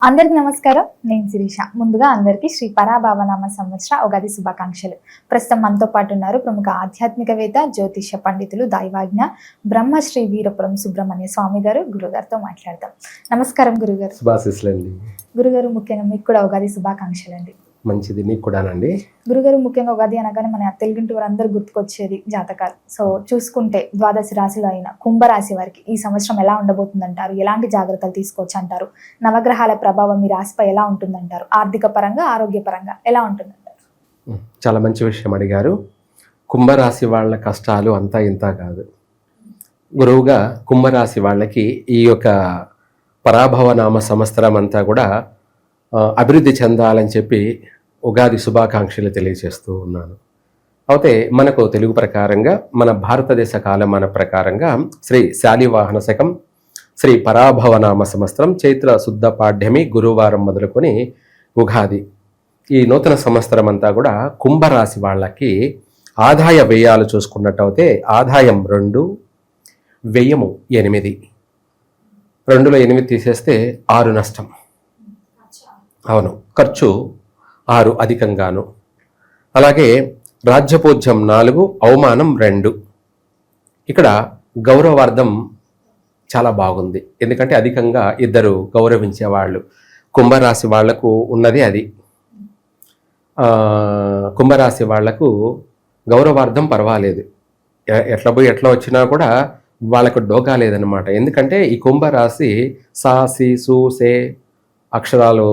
అందరికి నమస్కారం. నేను శిరీష. ముందుగా అందరికీ శ్రీ పరాభవనామ సంవత్సర ఉగాది శుభాకాంక్షలు. ప్రస్తుతం మనతో పాటు ఉన్నారు ప్రముఖ ఆధ్యాత్మికవేత్త, జ్యోతిష పండితులు, దైవాజ్ఞ బ్రహ్మశ్రీ వీరపురం సుబ్రహ్మణ్య స్వామి గారు. గురుగారితో మాట్లాడతాం. నమస్కారం గురుగారు. శుభాశీస్సులండి. గురుగారు, ముఖ్యంగా మీకు కూడా ఉగాది శుభాకాంక్షలు అండి. మంచిది, నీకు కూడానండి. గురుగారు, ముఖ్యంగా ఉగాది అనగానే మన తెలుగింటి వారందరూ గుర్తుకొచ్చేది జాతకాలు. సో చూసుకుంటే ద్వాదశ రాశిలో అయిన కుంభరాశి వారికి ఈ సంవత్సరం ఎలా ఉండబోతుందంటారు? ఎలాంటి జాగ్రత్తలు తీసుకోవచ్చు అంటారు? నవగ్రహాల ప్రభావం మీ రాశిపై ఎలా ఉంటుందంటారు? ఆర్థిక పరంగా, ఆరోగ్య పరంగా ఎలా ఉంటుందంటారు? చాలా మంచి విషయం అడిగారు. కుంభరాశి వాళ్ళ కష్టాలు అంతా ఇంత కాదు. గురువుగా కుంభరాశి వాళ్ళకి ఈ యొక్క పరాభవనామ సంవత్సరం అంతా కూడా అభివృద్ధి చెందాలని చెప్పి ఉగాది శుభాకాంక్షలు తెలియజేస్తూ ఉన్నాను. అయితే మనకు తెలుగు ప్రకారంగా, మన భారతదేశ కాలమాన ప్రకారంగా శ్రీ శాలివాహన శకం శ్రీ పరాభవనామ సంవత్సరం చైత్ర శుద్ధ పాడ్యమి గురువారం మొదలుకొని ఉగాది, ఈ నూతన సంవత్సరం అంతా కూడా కుంభరాశి వాళ్ళకి ఆదాయ వ్యయాలు చూసుకున్నట్టయితే ఆదాయం 2, వ్యయము 8. 2లో 8 తీసేస్తే 6 నష్టం. అవును, ఖర్చు 6 అధికంగాను. అలాగే రాజ్యపూజ్యం 4, అవమానం 2. ఇక్కడ గౌరవార్థం చాలా బాగుంది. ఎందుకంటే అధికంగా 2 గౌరవించేవాళ్ళు కుంభరాశి వాళ్లకు ఉన్నది అది. కుంభరాశి వాళ్లకు గౌరవార్థం పర్వాలేదు, ఎట్లా పోయి ఎట్లా వచ్చినా కూడా వాళ్ళకు డోకా లేదనమాట. ఎందుకంటే ఈ కుంభరాశి సా, సి, సు, సే అక్షరాలు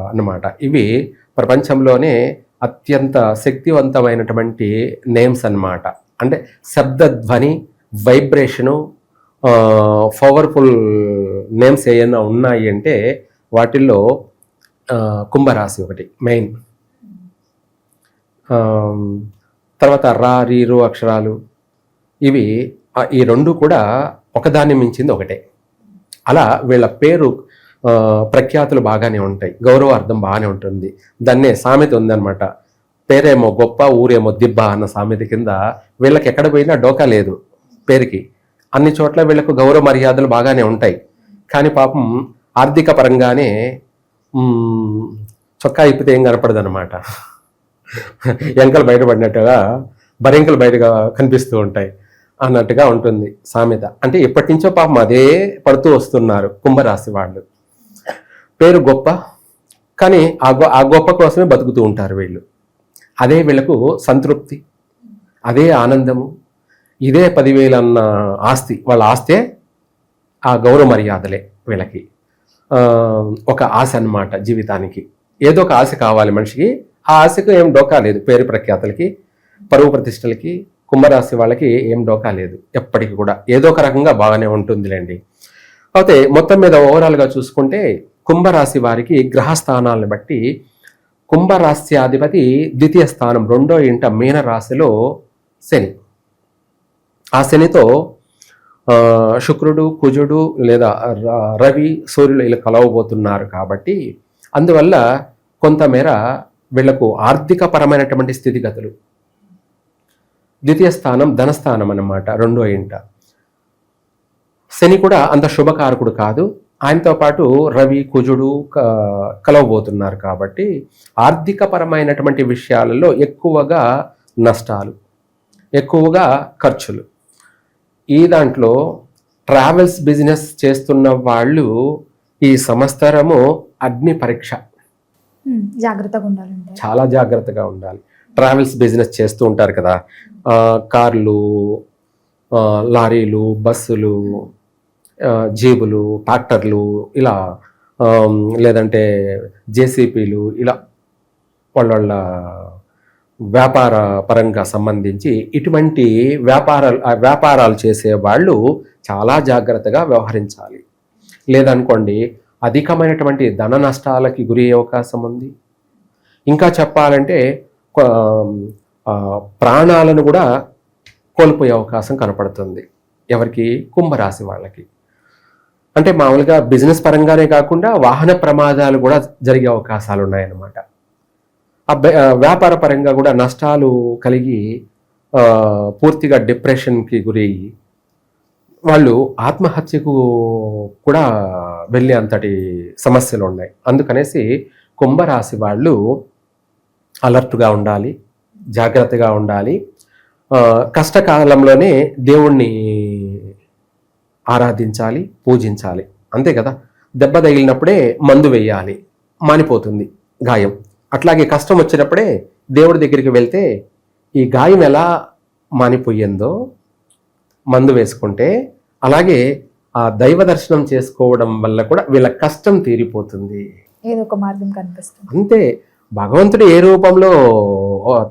అన్నమాట. ఇవి ప్రపంచంలోనే అత్యంత శక్తివంతమైనటువంటి నేమ్స్ అన్నమాట. అంటే శబ్దధ్వని, వైబ్రేషను, పవర్ఫుల్ నేమ్స్ ఏమైనా ఉన్నాయి అంటే వాటిల్లో కుంభరాశి ఒకటి మెయిన్. తర్వాత రా, రీరు అక్షరాలు ఇవి, ఈ 2 కూడా ఒకదాన్ని మించింది ఒకటే. అలా వీళ్ళ పేరు ప్రఖ్యాతులు బాగానే ఉంటాయి, గౌరవార్థం బాగానే ఉంటుంది. దాన్నే సామెత ఉందన్నమాట, పేరేమో గొప్ప ఊరేమో దిబ్బ అన్న సామెత కింద వీళ్ళకి ఎక్కడ పోయినా డోకా లేదు పేరుకి. అన్ని చోట్ల వీళ్ళకు గౌరవ మర్యాదలు బాగానే ఉంటాయి. కానీ పాపం ఆర్థిక పరంగానే చొక్కా ఇప్పితే ఏం కనపడదు అనమాట. ఎంకలు బయటపడినట్టుగా బరింకలు బయటగా కనిపిస్తూ ఉంటాయి అన్నట్టుగా ఉంటుంది సామెత. అంటే ఎప్పటి నుంచో పాపం అదే పడుతూ వస్తున్నారు కుంభరాశి వాళ్ళు. పేరు గొప్ప, కానీ ఆ గొప్ప కోసమే బతుకుతూ ఉంటారు వీళ్ళు. అదే వీళ్ళకు సంతృప్తి, అదే ఆనందము, ఇదే 10,000 అన్న ఆస్తి, వాళ్ళ ఆస్తే ఆ గౌరవ మర్యాదలే వీళ్ళకి. ఒక ఆశ అన్నమాట జీవితానికి. ఏదో ఒక ఆశ కావాలి మనిషికి. ఆ ఆశకు ఏం డోకా లేదు. పేరు ప్రఖ్యాతలకి, పరువు ప్రతిష్టలకి కుంభరాశి వాళ్ళకి ఏం డోకా లేదు. ఎప్పటికీ కూడా ఏదో ఒక రకంగా బాగానే ఉంటుందిలేండి. అయితే మొత్తం మీద ఓవరాల్గా చూసుకుంటే కుంభరాశి వారికి గ్రహస్థానాలను బట్టి కుంభరాశ్యాధిపతి ద్వితీయ స్థానం 2వ ఇంట మీనరాశిలో శని. ఆ శనితో శుక్రుడు, కుజుడు లేదా రవి, సూర్యులు ఇలా కలవబోతున్నారు. కాబట్టి అందువల్ల కొంతమేర వీళ్లకు ఆర్థిక పరమైనటువంటి స్థితిగతులు. ద్వితీయ స్థానం ధనస్థానం అన్నమాట, 2వ ఇంట. శని కూడా అంత శుభకారకుడు కాదు. ఆయనతో పాటు రవి, కుజుడు కలవబోతున్నారు. కాబట్టి ఆర్థిక పరమైనటువంటి విషయాలలో ఎక్కువగా నష్టాలు, ఎక్కువగా ఖర్చులు. ఈ దాంట్లో ట్రావెల్స్ బిజినెస్ చేస్తున్న వాళ్ళు ఈ సంవత్సరము అగ్ని పరీక్ష, జాగ్రత్తగా ఉండాలంటే చాలా జాగ్రత్తగా ఉండాలి. ట్రావెల్స్ బిజినెస్ చేస్తూ ఉంటారు కదా, కార్లు, లారీలు, బస్సులు, జీబులు, ట్రాక్టర్లు, ఇలా లేదంటే జేసీపీలు, ఇలా వాళ్ళ వ్యాపార పరంగా సంబంధించి ఇటువంటి వ్యాపారాలు చేసే వాళ్ళు చాలా జాగ్రత్తగా వ్యవహరించాలి. లేదనుకోండి అధికమైనటువంటి ధన నష్టాలకి గురి అయ్యే అవకాశం ఉంది. ఇంకా చెప్పాలంటే ప్రాణాలను కూడా కోల్పోయే అవకాశం కనపడుతుంది. ఎవరికి? కుంభరాశి వాళ్ళకి. అంటే మామూలుగా బిజినెస్ పరంగానే కాకుండా వాహన ప్రమాదాలు కూడా జరిగే అవకాశాలు ఉన్నాయన్నమాట. వ్యాపార పరంగా కూడా నష్టాలు కలిగి పూర్తిగా డిప్రెషన్కి గురి వాళ్ళు ఆత్మహత్యకు కూడా వెళ్ళే అంతటి సమస్యలు ఉన్నాయి. అందుకనేసి కుంభరాశి వాళ్ళు అలర్ట్గా ఉండాలి, జాగ్రత్తగా ఉండాలి. కష్టకాలంలోనే దేవుణ్ణి ఆరాధించాలి, పూజించాలి. అంతే కదా. దెబ్బ తగిలినప్పుడే మందు వేయాలి, మానిపోతుంది గాయం. అట్లాగే కష్టం వచ్చినప్పుడే దేవుడి దగ్గరికి వెళ్తే ఈ గాయం ఎలా మానిపోయిందో మందు వేసుకుంటే, అలాగే ఆ దైవ దర్శనం చేసుకోవడం వల్ల కూడా వీళ్ళ కష్టం తీరిపోతుంది. ఏదో ఒక మార్గం కనిపిస్తుంది. అంతే. భగవంతుడు ఏ రూపంలో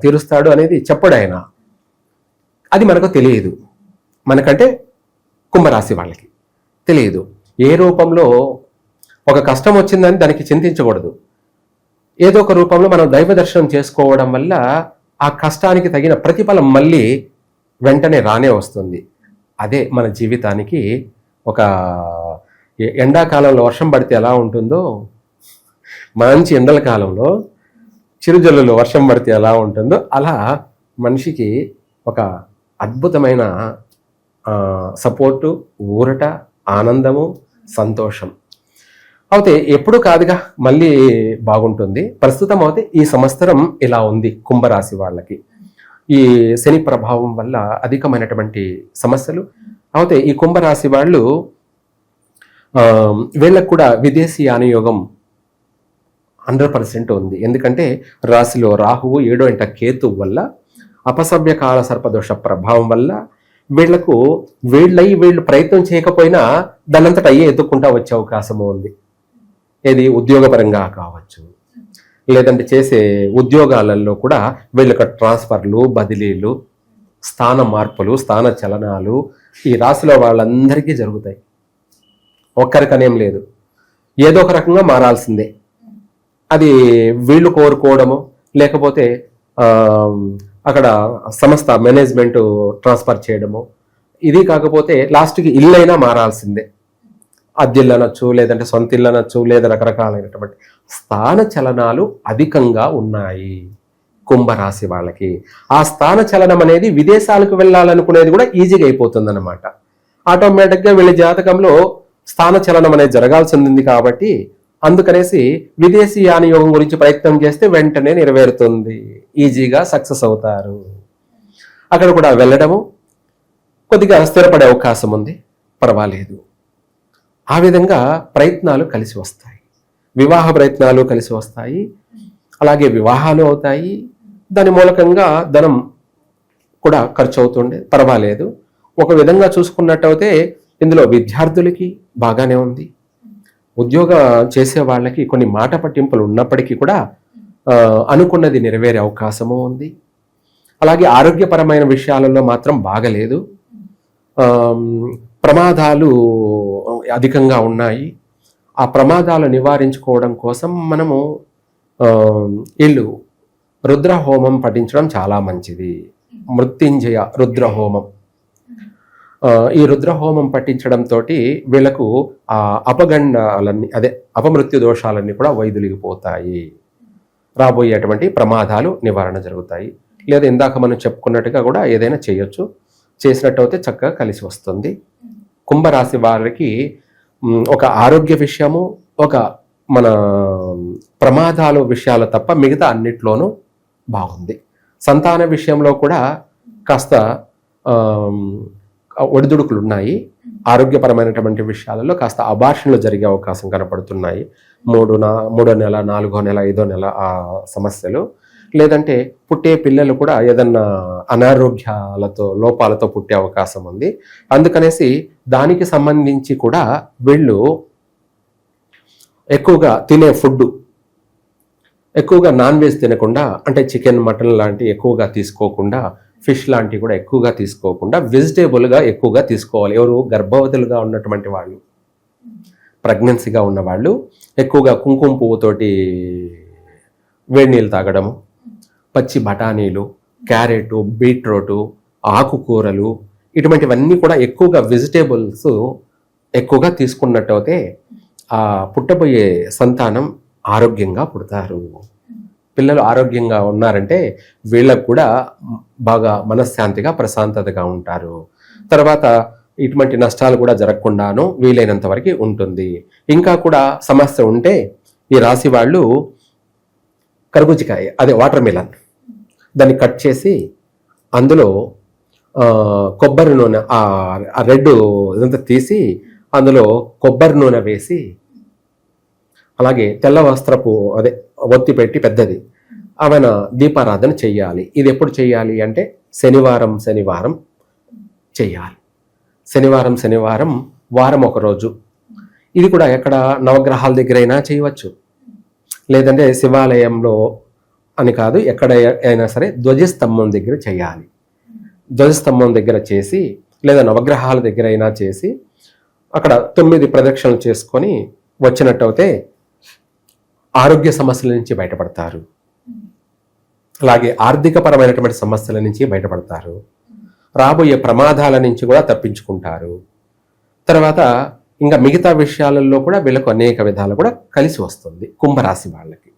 తీరుస్తాడు అనేది చెప్పడు ఆయన. అది మనకు తెలియదు. మనకంటే కుంభరాశి వాళ్ళకి తెలియదు. ఏ రూపంలో ఒక కష్టం వచ్చిందని దానికి చింతించకూడదు. ఏదో ఒక రూపంలో మనం దైవ దర్శనం చేసుకోవడం వల్ల ఆ కష్టానికి తగిన ప్రతిఫలం మళ్ళీ వెంటనే రానే వస్తుంది. అదే మన జీవితానికి ఒక ఎండాకాలంలో వర్షం పడితే ఎలా ఉంటుందో, మంచి ఎండల కాలంలో చిరుజల్లులో వర్షం పడితే ఎలా ఉంటుందో, అలా మనిషికి ఒక అద్భుతమైన సపోర్టు, ఊరట, ఆనందము, సంతోషం. అయితే ఎప్పుడు కాదుగా, మళ్ళీ బాగుంటుంది. ప్రస్తుతం అయితే ఈ సంవత్సరం ఇలా ఉంది కుంభరాశి వాళ్ళకి. ఈ శని ప్రభావం వల్ల అధికమైనటువంటి సమస్యలు. అయితే ఈ కుంభరాశి వాళ్ళు వీళ్ళకు కూడా విదేశీ యానయోగం 100% ఉంది. ఎందుకంటే రాశిలో రాహువు, 7వ ఇంట కేతువు వల్ల, అపసవ్య కాల సర్పదోష ప్రభావం వల్ల వీళ్లకు వీళ్ళు ప్రయత్నం చేయకపోయినా దానంతట అయ్యే ఎత్తుక్కుంటా వచ్చే అవకాశము ఉంది. ఏది ఉద్యోగపరంగా కావచ్చు, లేదంటే చేసే ఉద్యోగాలలో కూడా వీళ్ళకి ట్రాన్స్ఫర్లు, బదిలీలు, స్థాన మార్పులు, స్థాన చలనాలు ఈ రాశిలో వాళ్ళందరికీ జరుగుతాయి. ఒక్కరికనేం లేదు, ఏదో ఒక రకంగా మారాల్సిందే. అది వీళ్ళు కోరుకోవడము, లేకపోతే అక్కడ సంస్థ మేనేజ్మెంట్ ట్రాన్స్ఫర్ చేయడము. ఇది కాకపోతే లాస్ట్కి ఇల్లైనా మారాల్సిందే. అద్దెల్లు అనొచ్చు, లేదంటే సొంత ఇల్లు అనొచ్చు, లేదా రకరకాలైనటువంటి స్థాన చలనాలు అధికంగా ఉన్నాయి కుంభరాశి వాళ్ళకి. ఆ స్థాన చలనం అనేది విదేశాలకు వెళ్ళాలనుకునేది కూడా ఈజీగా అయిపోతుంది అనమాట. ఆటోమేటిక్గా వీళ్ళ జాతకంలో స్థాన చలనం అనేది జరగాల్సి ఉంది కాబట్టి, అందుకనేసి విదేశీ యానయోగం గురించి ప్రయత్నం చేస్తే వెంటనే నెరవేరుతుంది, ఈజీగా సక్సెస్ అవుతారు. అక్కడ కూడా వెళ్ళడము కొద్దిగా స్థిరపడే అవకాశం ఉంది, పర్వాలేదు. ఆ విధంగా ప్రయత్నాలు కలిసి వస్తాయి, వివాహ ప్రయత్నాలు కలిసి వస్తాయి, అలాగే వివాహాలు అవుతాయి. దాని మూలకంగా ధనం కూడా ఖర్చు అవుతుండే, పర్వాలేదు. ఒక విధంగా చూసుకున్నట్టయితే ఇందులో విద్యార్థులకి బాగానే ఉంది. ఉద్యోగ చేసే వాళ్ళకి కొన్ని మాట పట్టింపులు ఉన్నప్పటికీ కూడా అనుకున్నది నెరవేరే అవకాశము ఉంది. అలాగే ఆరోగ్యపరమైన విషయాలలో మాత్రం బాగలేదు. ప్రమాదాలు అధికంగా ఉన్నాయి. ఆ ప్రమాదాలు నివారించుకోవడం కోసం మనము ఇల్లు రుద్రహోమం పఠించడం చాలా మంచిది. మృత్యుంజయ రుద్రహోమం. ఈ రుద్రహోమం పఠించడంతో వీళ్ళకు ఆ అపగండాలన్నీ, అదే అపమృత్యు దోషాలన్నీ కూడా వైదొలిగిపోతాయి. రాబోయేటువంటి ప్రమాదాలు నివారణ జరుగుతాయి. లేదా ఇందాక మనం చెప్పుకున్నట్టుగా కూడా ఏదైనా చేయొచ్చు, చేసినట్టయితే చక్కగా కలిసి వస్తుంది. కుంభరాశి వారికి ఒక ఆరోగ్య విషయము, ఒక మన ప్రమాదాలు విషయాలు తప్ప మిగతా అన్నిట్లోనూ బాగుంది. సంతాన విషయంలో కూడా కాస్త ఒడిదుడుకులు ఉన్నాయి. ఆరోగ్యపరమైనటువంటి విషయాలలో కాస్త అబార్షన్లు జరిగే అవకాశం కనపడుతున్నాయి. మూడో నెల, 4వ నెల, 5వ నెల ఆ సమస్యలు. లేదంటే పుట్టే పిల్లలు కూడా ఏదన్నా అనారోగ్యాలతో, లోపాలతో పుట్టే అవకాశం ఉంది. అందుకనేసి దానికి సంబంధించి కూడా వీళ్ళు ఎక్కువగా తినే ఫుడ్, ఎక్కువగా నాన్ వెజ్ తినకుండా, అంటే చికెన్, మటన్ లాంటివి ఎక్కువగా తీసుకోకుండా, ఫిష్ లాంటివి కూడా ఎక్కువగా తీసుకోకుండా వెజిటేబుల్గా ఎక్కువగా తీసుకోవాలి. ఎవరు? గర్భవతులుగా ఉన్నటువంటి వాళ్ళు, ప్రెగ్నెన్సీగా ఉన్న వాళ్ళు ఎక్కువగా కుంకుమ పువ్వుతోటి వేడి నీళ్ళు తాగడము, పచ్చి బఠానీలు, క్యారెట్, బీట్రూటు, ఆకుకూరలు, ఇటువంటివన్నీ కూడా ఎక్కువగా వెజిటేబుల్స్ ఎక్కువగా తీసుకున్నట్టయితే ఆ పుట్టబోయే సంతానం ఆరోగ్యంగా పుడతారు. పిల్లలు ఆరోగ్యంగా ఉన్నారంటే వీళ్ళకు కూడా బాగా మనశ్శాంతిగా, ప్రశాంతతగా ఉంటారు. తర్వాత ఇటువంటి నష్టాలు కూడా జరగకుండాను వీలైనంత వరకు ఉంటుంది. ఇంకా కూడా సమస్య ఉంటే ఈ రాశి వాళ్ళు కర్బూజకాయ, అదే వాటర్ మిలన్, దాన్ని కట్ చేసి అందులో కొబ్బరి నూనె, ఆ రెడ్ ఇదంతా తీసి అందులో కొబ్బరి నూనె వేసి, అలాగే తెల్ల వస్త్రపు అదే ఒత్తి పెట్టి పెద్దది ఆమెన దీపారాధన చెయ్యాలి. ఇది ఎప్పుడు చెయ్యాలి అంటే శనివారం చెయ్యాలి. శనివారం వారం ఒక రోజు. ఇది కూడా ఎక్కడ నవగ్రహాల దగ్గరైనా చేయవచ్చు, లేదంటే శివాలయంలో అని కాదు, ఎక్కడ అయినా సరే ధ్వజస్తంభం దగ్గర చేయాలి. ధ్వజస్తంభం దగ్గర చేసి, లేదా నవగ్రహాల దగ్గర అయినా చేసి అక్కడ 9 ప్రదక్షిణలు చేసుకొని వచ్చినట్టయితే ఆరోగ్య సమస్యల నుంచి బయటపడతారు. అలాగే ఆర్థిక పరమైనటువంటి సమస్యల నుంచి బయటపడతారు. రాబోయే ప్రమాదాల నుంచి కూడా తప్పించుకుంటారు. తర్వాత ఇంకా మిగతా విషయాలలో కూడా వీళ్ళకు అనేక విధాలు కూడా కలిసి వస్తుంది. కుంభరాశి వాళ్ళకి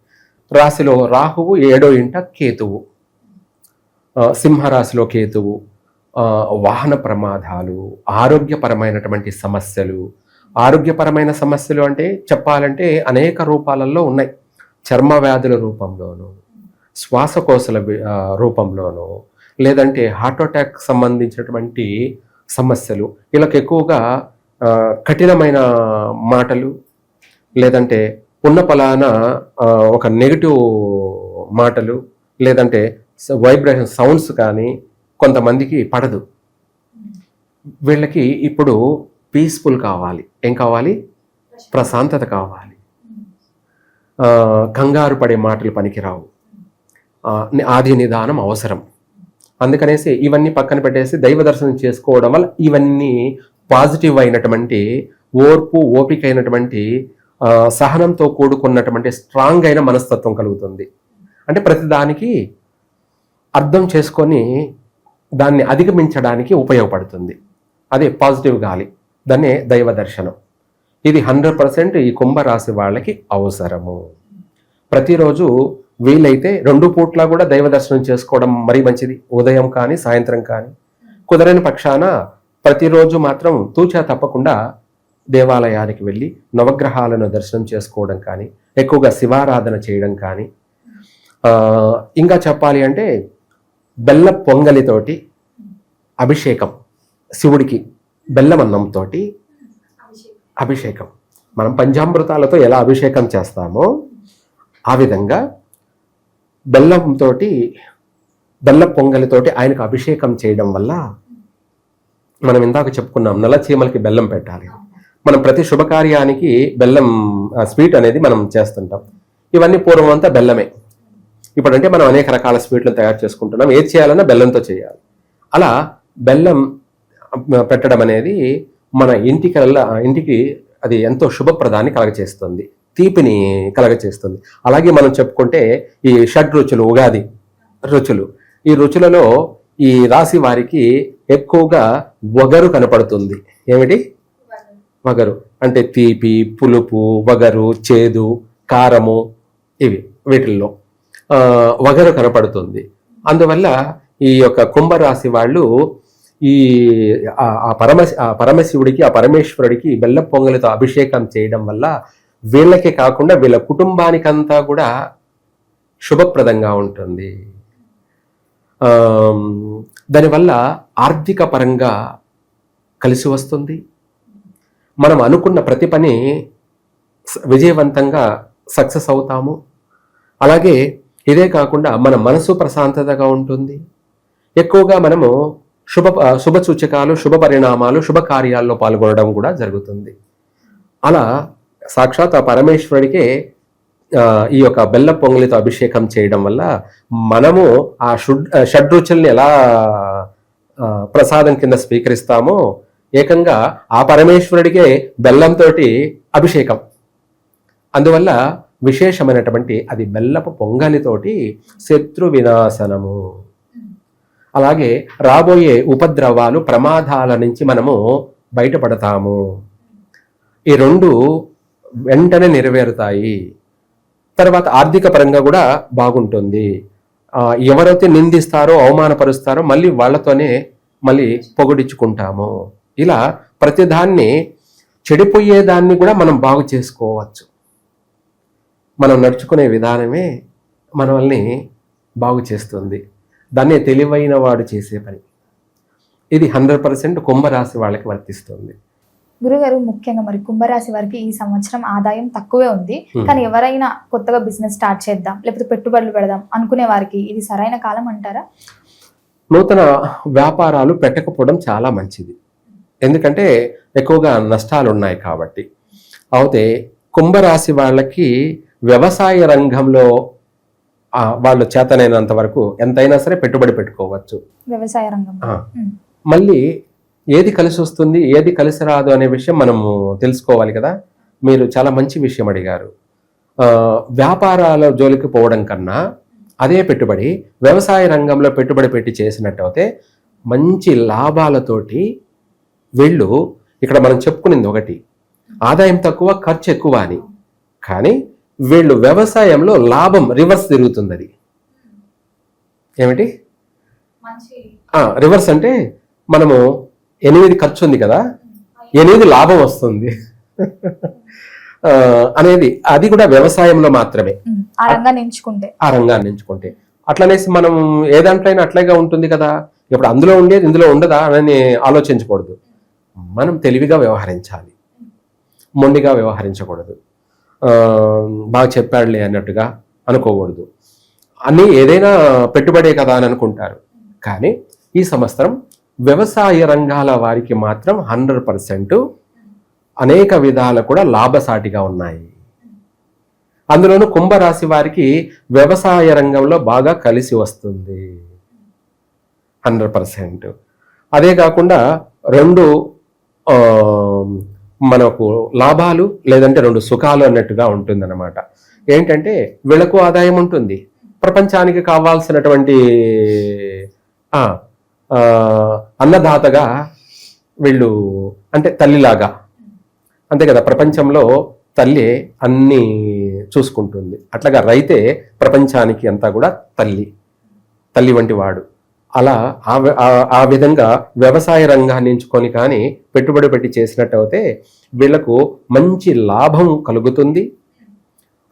రాశిలో రాహువు 7వ ఇంట కేతువు, సింహరాశిలో కేతువు, వాహన ప్రమాదాలు, ఆరోగ్యపరమైనటువంటి సమస్యలు. ఆరోగ్యపరమైన సమస్యలు అంటే చెప్పాలంటే అనేక రూపాలలో ఉన్నాయి. చర్మ వ్యాధుల రూపంలోనూ, శ్వాసకోశల రూపంలోనూ, లేదంటే హార్ట్ అటాక్ సంబంధించినటువంటి సమస్యలు. వీళ్ళకి ఎక్కువగా కఠినమైన మాటలు, లేదంటే ఉన్న పలానా ఒక నెగిటివ్ మాటలు, లేదంటే వైబ్రేషన్ సౌండ్స్ కానీ కొంతమందికి పడదు. వీళ్ళకి ఇప్పుడు పీస్ఫుల్ కావాలి. ఏం కావాలి? ప్రశాంతత కావాలి. కంగారు పడే మాటలు పనికిరావు. ఆది నిదానం అవసరం. అందుకనేసి ఇవన్నీ పక్కన పెట్టేసి దైవ దర్శనం చేసుకోవడం వల్ల ఇవన్నీ పాజిటివ్ అయినటువంటి, ఓర్పు ఓపిక అయినటువంటి, సహనంతో కూడుకున్నటువంటి స్ట్రాంగ్ అయిన మనస్తత్వం కలుగుతుంది. అంటే ప్రతిదానికి అర్థం చేసుకొని దాన్ని అధిగమించడానికి ఉపయోగపడుతుంది. అదే పాజిటివ్ గాలి, దాన్నే దైవ దర్శనం. ఇది 100% ఈ కుంభరాశి వాళ్ళకి అవసరము. ప్రతిరోజు వీలైతే 2 పూట్ల కూడా దైవ దర్శనం చేసుకోవడం మరీ మంచిది. ఉదయం కానీ సాయంత్రం కానీ. కుదరని పక్షాన ప్రతిరోజు మాత్రం తూచా తప్పకుండా దేవాలయానికి వెళ్ళి నవగ్రహాలను దర్శనం చేసుకోవడం కానీ, ఎక్కువగా శివారాధన చేయడం కానీ, ఇంకా చెప్పాలి అంటే బెల్ల పొంగలితోటి అభిషేకం, శివుడికి బెల్లమన్నంతో అభిషేకం. మనం పంచామృతాలతో ఎలా అభిషేకం చేస్తామో ఆ విధంగా బెల్ల పొంగలితోటి ఆయనకు అభిషేకం చేయడం వల్ల, మనం ఇందాక చెప్పుకున్నాం నల్ల చీమలకి బెల్లం పెట్టాలి. మనం ప్రతి శుభకార్యానికి బెల్లం స్వీట్ అనేది మనం చేస్తుంటాం. ఇవన్నీ పూర్వం అంతా బెల్లమే. ఇప్పుడంటే మనం అనేక రకాల స్వీట్లను తయారు చేసుకుంటున్నాం. ఏది చేయాలన్నా బెల్లంతో చేయాలి. అలా బెల్లం పెట్టడం అనేది మన ఇంటికి అది ఎంతో శుభప్రదాన్ని కలగచేస్తుంది, తీపిని కలగచేస్తుంది. అలాగే మనం చెప్పుకుంటే ఈ షడ్ రుచులు, ఉగాది రుచులు, ఈ రుచులలో ఈ రాశి వారికి ఎక్కువగా వగరు కనపడుతుంది. ఏమిటి వగరు అంటే? తీపి, పులుపు, వగరు, చేదు, కారము, వీటిల్లో వగరు కనపడుతుంది. అందువల్ల ఈ యొక్క కుంభరాశి వాళ్ళు ఈ పరమశివుడికి, ఆ పరమేశ్వరుడికి బెల్ల పొంగలితో అభిషేకం చేయడం వల్ల వీళ్ళకే కాకుండా వీళ్ళ కుటుంబానికంతా కూడా శుభప్రదంగా ఉంటుంది. దానివల్ల ఆర్థిక పరంగా కలిసి వస్తుంది. మనం అనుకున్న ప్రతి పని విజయవంతంగా సక్సెస్ అవుతాము. అలాగే ఇదే కాకుండా మన మనసు ప్రశాంతతగా ఉంటుంది. ఎక్కువగా మనము శుభ సూచకాలు, శుభ పరిణామాలు, శుభ కార్యాల్లో పాల్గొనడం కూడా జరుగుతుంది. అలా సాక్షాత్ ఆ పరమేశ్వరుడికే ఈ యొక్క బెల్ల పొంగలితో అభిషేకం చేయడం వల్ల మనము ఆ షడ్రుచుల్ని ఎలా ప్రసాదం కింద స్వీకరిస్తామో, ఏకంగా ఆ పరమేశ్వరుడికే బెల్లంతో అభిషేకం. అందువల్ల విశేషమైనటువంటి అది బెల్లపు పొంగలితోటి శత్రు వినాశనము. అలాగే రాబోయే ఉపద్రవాలు, ప్రమాదాల నుంచి మనము బయటపడతాము. ఈ 2 వెంటనే నెరవేరుతాయి. తర్వాత ఆర్థిక పరంగా కూడా బాగుంటుంది. ఎవరైతే నిందిస్తారో, అవమానపరుస్తారో మళ్ళీ వాళ్ళతోనే పొగిడించుకుంటాము. ఇలా ప్రతిదాన్ని చెడిపోయేదాన్ని కూడా మనం బాగు చేసుకోవచ్చు. మనం నడుచుకునే విధానమే మనల్ని బాగు చేస్తుంది. దాన్నే తెలివైన వాడు చేసే పని. ఇది 100% కుంభరాశి వాళ్ళకి వర్తిస్తుంది. గురుగారు, ముఖ్యంగా మరి కుంభరాశి వారికి ఈ సంవత్సరం ఆదాయం తక్కువే ఉంది, కానీ ఎవరైనా కొత్తగా బిజినెస్ స్టార్ట్ చేద్దాం లేకపోతే పెట్టుబడులు పెడదాం అనుకునే వారికి ఇది సరైన కాలం అంటారా? నూతన వ్యాపారాలు పెట్టకపోవడం చాలా మంచిది. ఎందుకంటే ఎక్కువగా నష్టాలు ఉన్నాయి కాబట్టి. అయితే కుంభరాశి వాళ్ళకి వ్యవసాయ రంగంలో వాళ్ళు చేతనైనంత వరకు ఎంతైనా సరే పెట్టుబడి పెట్టుకోవచ్చు. వ్యవసాయ రంగం మళ్ళీ ఏది కలిసి వస్తుంది, ఏది కలిసి రాదు అనే విషయం మనము తెలుసుకోవాలి కదా. మీరు చాలా మంచి విషయం అడిగారు. వ్యాపారాల జోలికి పోవడం కన్నా అదే పెట్టుబడి వ్యవసాయ రంగంలో పెట్టుబడి పెట్టి చేసినట్టయితే మంచి లాభాలతోటి వీళ్ళు, ఇక్కడ మనం చెప్పుకునేది ఒకటి, ఆదాయం తక్కువ ఖర్చు ఎక్కువ అని. కానీ వీళ్ళు వ్యవసాయంలో లాభం రివర్స్ తిరుగుతుంది. అది ఏమిటి రివర్స్ అంటే మనము 8 ఖర్చు ఉంది కదా, 8 లాభం వస్తుంది అనేది. అది కూడా వ్యవసాయంలో మాత్రమే, ఆ రంగాన్ని ఎంచుకుంటే. అట్లనేసి మనం ఏ దాంట్లో అట్లాగే ఉంటుంది కదా, ఇప్పుడు అందులో ఉండేది ఇందులో ఉండదా అని ఆలోచించకూడదు. మనం తెలివిగా వ్యవహరించాలి, మొండిగా వ్యవహరించకూడదు. బాగా చెప్పాడులే అన్నట్టుగా అనుకోకూడదు. అన్నీ ఏదైనా పెట్టుబడే కదా అని అనుకుంటారు. కానీ ఈ సంవత్సరం వ్యవసాయ రంగాల వారికి మాత్రం 100% అనేక విధాలు కూడా లాభసాటిగా ఉన్నాయి. అందులోనూ కుంభరాశి వారికి వ్యవసాయ రంగంలో బాగా కలిసి వస్తుంది 100%. అదే కాకుండా 2 మనకు లాభాలు లేదంటే 2 సుఖాలు అన్నట్టుగా ఉంటుందన్నమాట. ఏంటంటే వీళ్ళకు ఆదాయం ఉంటుంది, ప్రపంచానికి కావాల్సినటువంటి అన్నదాతగా వీళ్ళు, అంటే తల్లిలాగా, అంతే కదా, ప్రపంచంలో తల్లి అన్నీ చూసుకుంటుంది. అట్లాగా రైతే ప్రపంచానికి అంతా కూడా తల్లి వంటి వాడు. అలా ఆ విధంగా వ్యవసాయ రంగాన్ని ఎంచుకొని కానీ పెట్టుబడి పెట్టి చేసినట్టయితే వీళ్లకు మంచి లాభం కలుగుతుంది.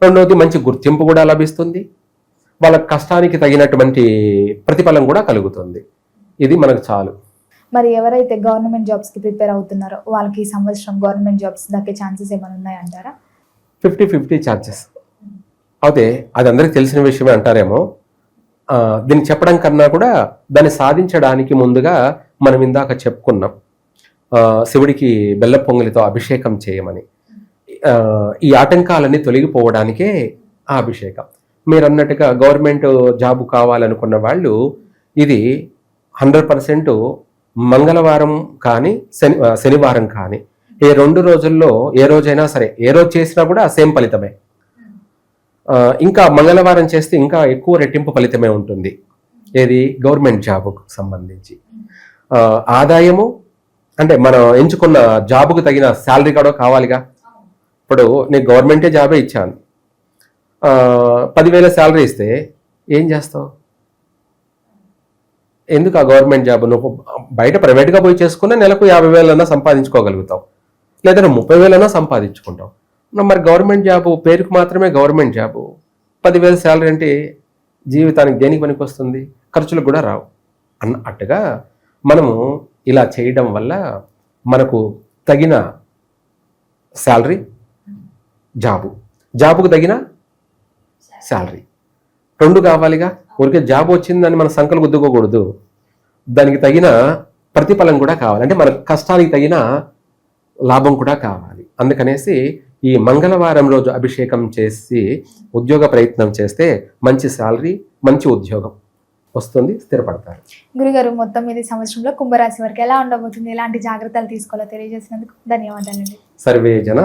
రెండవది మంచి గుర్తింపు కూడా లభిస్తుంది. వాళ్ళ కష్టానికి తగినటువంటి ప్రతిఫలం కూడా కలుగుతుంది. ఇది మనకు చాలు. మరి ఎవరైతే గవర్నమెంట్ జాబ్స్ కి ప్రిపేర్ అవుతున్నారో వాళ్ళకి ఈ సంవత్సరం గవర్నమెంట్ జాబ్స్ దక్కే ఛాన్సెస్ ఏమైనా ఉన్నాయంటారా? 50-50 ఛాన్సెస్. అయితే అది అందరికీ తెలిసిన విషయమే అంటారేమో. దీన్ని చెప్పడం కన్నా కూడా దాన్ని సాధించడానికి ముందుగా మనం ఇందాక చెప్పుకున్నాం, శివుడికి బెల్ల పొంగలితో అభిషేకం చేయమని. ఈ ఆటంకాలన్నీ తొలగిపోవడానికే ఆ అభిషేకం. మీరు అన్నట్టుగా గవర్నమెంట్ జాబు కావాలనుకున్న వాళ్ళు ఇది 100% మంగళవారం కానీ శనివారం కానీ ఈ 2 రోజుల్లో ఏ రోజైనా సరే, ఏ రోజు చేసినా కూడా సేమ్ ఫలితమే. ఇంకా మంగళవారం చేస్తే ఇంకా ఎక్కువ రెట్టింపు ఫలితమే ఉంటుంది. ఏది గవర్నమెంట్ జాబుకు సంబంధించి ఆదాయము, అంటే మనం ఎంచుకున్న జాబుకు తగిన శాలరీ కూడా కావాలిగా. ఇప్పుడు నీకు గవర్నమెంటే జాబే ఇచ్చాను, 10,000 శాలరీ ఇస్తే ఏం చేస్తావు? ఎందుకు ఆ గవర్నమెంట్ జాబ్? నువ్వు బయట ప్రైవేట్గా పోయి చేసుకున్నా నెలకు 50,000 సంపాదించుకోగలుగుతావు, లేదా 30,000 సంపాదించుకుంటావు. మరి గవర్నమెంట్ జాబు పేరుకు మాత్రమే గవర్నమెంట్ జాబు, 10,000 శాలరీ అంటే జీవితానికి దేనికి పనికి వస్తుంది? ఖర్చులకు కూడా రావు అన్నట్టుగా మనము ఇలా చేయడం వల్ల మనకు తగిన శాలరీ, జాబుకు తగిన శాలరీ 2 కావాలిగా. ఊరికే జాబ్ వచ్చిందని మన సంకలు గుద్దుకోకూడదు, దానికి తగిన ప్రతిఫలం కూడా కావాలి, అంటే మన కష్టానికి తగిన లాభం కూడా కావాలి. అందుకనేసి ఈ మంగళవారం రోజు అభిషేకం చేసి ఉద్యోగ ప్రయత్నం చేస్తే మంచి శాలరీ, మంచి ఉద్యోగం వస్తుంది, స్థిరపడతారు. గురుగారు, మొత్తం ఇది సంవత్సరంలో కుంభరాశి వారికి ఎలా ఉండబోతుంది, ఎలాంటి జాగ్రత్తలు తీసుకోవాలో తెలియజేసినందుకు ధన్యవాదాలండి. సర్వే జన